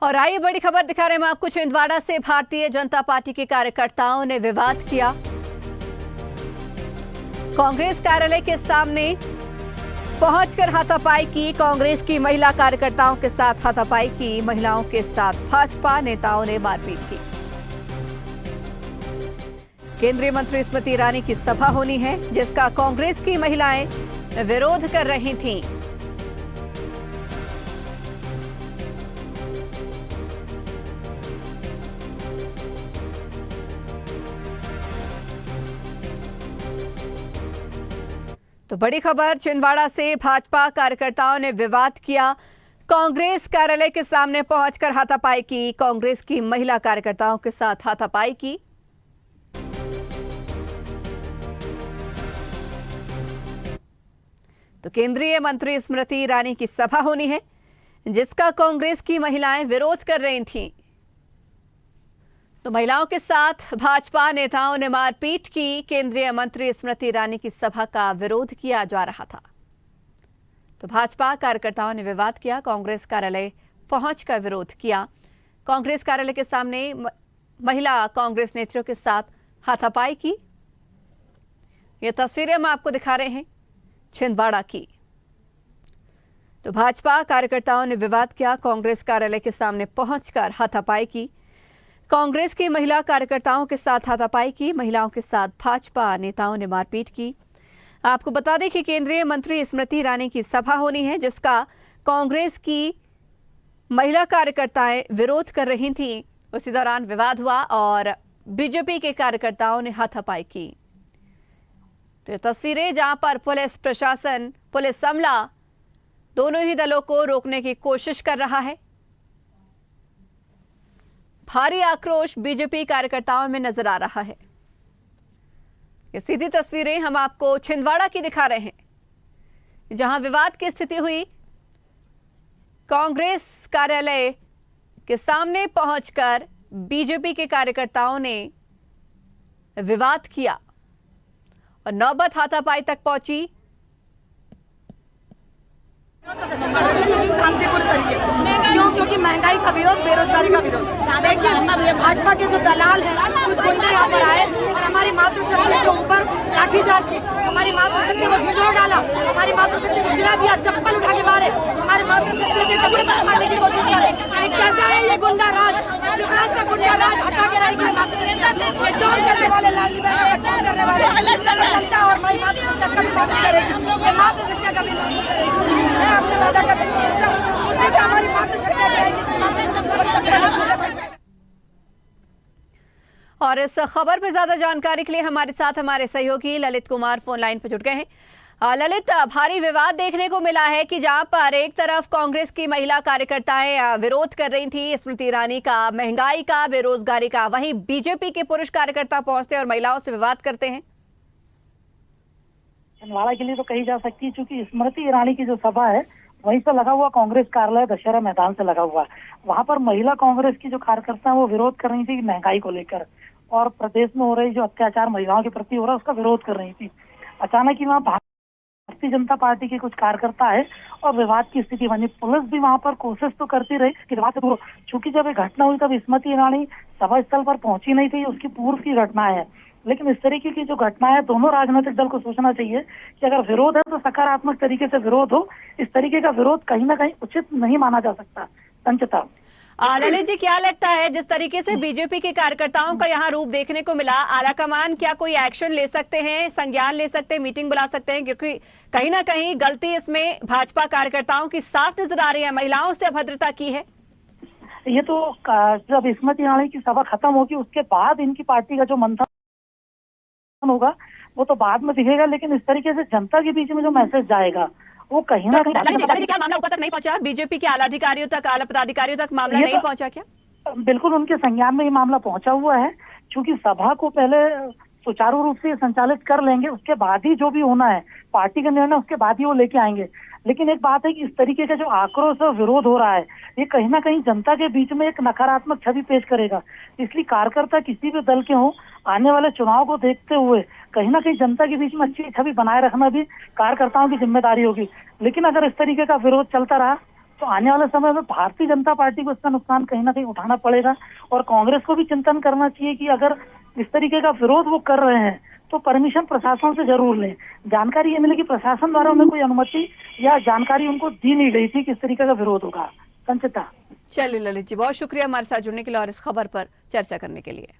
और आइए बड़ी खबर दिखा रहे हैं हम आपको। छिंदवाड़ा से भारतीय जनता पार्टी के कार्यकर्ताओं ने विवाद किया। कांग्रेस कार्यालय के सामने पहुंचकर हाथापाई की। कांग्रेस की महिला कार्यकर्ताओं के साथ हाथापाई की। महिलाओं के साथ भाजपा नेताओं ने मारपीट की। केंद्रीय मंत्री स्मृति ईरानी की सभा होनी है, जिसका कांग्रेस की महिलाएं विरोध कर रही थीं। तो बड़ी खबर छिंदवाड़ा से भाजपा कार्यकर्ताओं ने विवाद किया। कांग्रेस कार्यालय के सामने पहुंचकर हाथापाई की। कांग्रेस की महिला कार्यकर्ताओं के साथ हाथापाई की। तो केंद्रीय मंत्री स्मृति ईरानी की सभा होनी है, जिसका कांग्रेस की महिलाएं विरोध कर रही थीं। तो महिलाओं के साथ भाजपा नेताओं ने मारपीट की। केंद्रीय मंत्री स्मृति ईरानी की सभा का विरोध किया जा रहा था। तो भाजपा कार्यकर्ताओं ने विवाद किया। कांग्रेस कार्यालय पहुंचकर विरोध किया। कांग्रेस कार्यालय के सामने महिला कांग्रेस नेत्रियों के साथ हाथापाई की। ये तस्वीरें हम आपको दिखा रहे हैं छिंदवाड़ा की। तो भाजपा कार्यकर्ताओं ने विवाद किया। कांग्रेस कार्यालय के सामने पहुंचकर हाथापाई की। कांग्रेस की महिला कार्यकर्ताओं के साथ हाथापाई की। महिलाओं के साथ भाजपा नेताओं ने मारपीट की। आपको बता दें कि केंद्रीय मंत्री स्मृति ईरानी की सभा होनी है, जिसका कांग्रेस की महिला कार्यकर्ताएं विरोध कर रही थीं। उसी दौरान विवाद हुआ और बीजेपी के कार्यकर्ताओं ने हाथापाई की। तो ये तस्वीरें जहां पर पुलिस प्रशासन, पुलिस अमला दोनों ही दलों को रोकने की कोशिश कर रहा है। भारी आक्रोश बीजेपी कार्यकर्ताओं में नजर आ रहा है। ये सीधी तस्वीरें हम आपको छिंदवाड़ा की दिखा रहे हैं, जहां विवाद की स्थिति हुई। कांग्रेस कार्यालय के सामने पहुंचकर बीजेपी के कार्यकर्ताओं ने विवाद किया और नौबत हाथापाई तक पहुंची। लेकिन शांतिपूर्ण तरीके से, क्योंकि महंगाई का विरोध, बेरोजगारी का विरोध। लेकिन भाजपा के जो दलाल हैं, कुछ गुंडे यहाँ पर आए और हमारी मातृशक्ति के ऊपर लाठीचार्ज की। हमारी मातृशक्ति को झिझोड़ डाला, हमारी मातृशक्ति को गिरा दिया, चप्पल उठा के मारे, हमारे मातृशक्ति के कपड़े तक फाड़ने की कोशिश करे। कैसा है ये गुंडा राज? शिवराज का गुंडा राज हटा के रहेगी मातृशक्ति। टोन करने वाले, लाडली बहनों का टोन करने वाले जनता और माई मातृशक्ति कभी माफी करेगी। मातृशक्ति कभी माफी करेगी। आपसे वादा करती हूं कि हमारी मातृशक्ति रहेगी। और इस खबर पर ज्यादा जानकारी के लिए हमारे साथ हमारे सहयोगी ललित कुमार फोन लाइन पर जुड़ गए हैं। ललित, भारी विवाद देखने को मिला है कि जहां पर एक तरफ कांग्रेस की महिला कार्यकर्ताएं विरोध कर रही थी स्मृति ईरानी का, महंगाई का, बेरोजगारी का, वहीं बीजेपी के पुरुष कार्यकर्ता पहुंचते हैं और महिलाओं से विवाद करते हैं। छिंदवाड़ा के लिए तो कही जा सकती है, क्योंकि स्मृति ईरानी की जो सभा है वहीं से लगा हुआ कांग्रेस कार्यालय दशहरा मैदान से लगा हुआ। वहां पर महिला कांग्रेस की जो कार्यकर्ता है वो विरोध कर रही थी महंगाई को लेकर, और प्रदेश में हो रही जो अत्याचार महिलाओं के प्रति हो रहा है उसका विरोध कर रही थी। अचानक ही वहाँ भारतीय जनता पार्टी के कुछ कार्यकर्ता है और विवाद की स्थिति बनी। पुलिस भी वहाँ पर कोशिश तो करती रही कि विवाद से दूर, चूंकि जब ये घटना हुई तब स्मृति ईरानी सभा स्थल पर पहुंची नहीं थी, उसकी पूर्व की घटना है। लेकिन इस तरीके की जो घटना है, दोनों राजनीतिक दल को सोचना चाहिए कि अगर विरोध है तो सकारात्मक तरीके से विरोध हो। इस तरीके का विरोध कहीं ना कहीं उचित नहीं माना जा सकता। संचिता, ललित जी, क्या लगता है जिस तरीके से बीजेपी के कार्यकर्ताओं का यहाँ रूप देखने को मिला, आलाकमान क्या कोई एक्शन ले सकते हैं, संज्ञान ले सकते हैं, मीटिंग बुला सकते हैं? क्योंकि कहीं ना कहीं गलती इसमें भाजपा कार्यकर्ताओं की साफ नजर आ रही है, महिलाओं से अभद्रता की है। ये तो जब स्मृति ईरानी की सभा खत्म होगी उसके बाद इनकी पार्टी का जो मंथन होगा वो तो बाद में दिखेगा, लेकिन इस तरीके से जनता के बीच में जो मैसेज जाएगा वो कहीं ना कहीं क्या मामला ऊपर तक नहीं पहुंचा? बीजेपी के आला अधिकारियों तक, आला पदाधिकारियों तक मामला नहीं पहुंचा क्या? बिल्कुल उनके संज्ञान में ये मामला पहुंचा हुआ है, क्योंकि सभा को पहले सुचारू रूप से संचालित कर लेंगे, उसके बाद ही जो भी होना है पार्टी का निर्णय उसके बाद ही वो लेके आएंगे। लेकिन एक बात है कि इस तरीके का जो आक्रोश और विरोध हो रहा है ये कहीं ना कहीं जनता के बीच में एक नकारात्मक छवि पेश करेगा। इसलिए कार्यकर्ता किसी भी दल के हों, आने वाले चुनाव को देखते हुए कहीं ना कहीं जनता के बीच में अच्छी छवि बनाए रखना भी कार्यकर्ताओं की जिम्मेदारी होगी। लेकिन अगर इस तरीके का विरोध चलता रहा तो आने वाले समय में भारतीय जनता पार्टी को इसका नुकसान कहीं ना कहीं उठाना पड़ेगा। और कांग्रेस को भी चिंतन करना चाहिए कि अगर इस तरीके का विरोध वो कर रहे हैं तो परमिशन प्रशासन से जरूर लें। जानकारी ये मिली कि प्रशासन द्वारा उन्हें कोई अनुमति या जानकारी उनको दी नहीं गई थी किस तरीके का विरोध होगा। संचिता। चलिए ललित जी, बहुत शुक्रिया हमारे साथ जुड़ने के लिए और इस खबर पर चर्चा करने के लिए।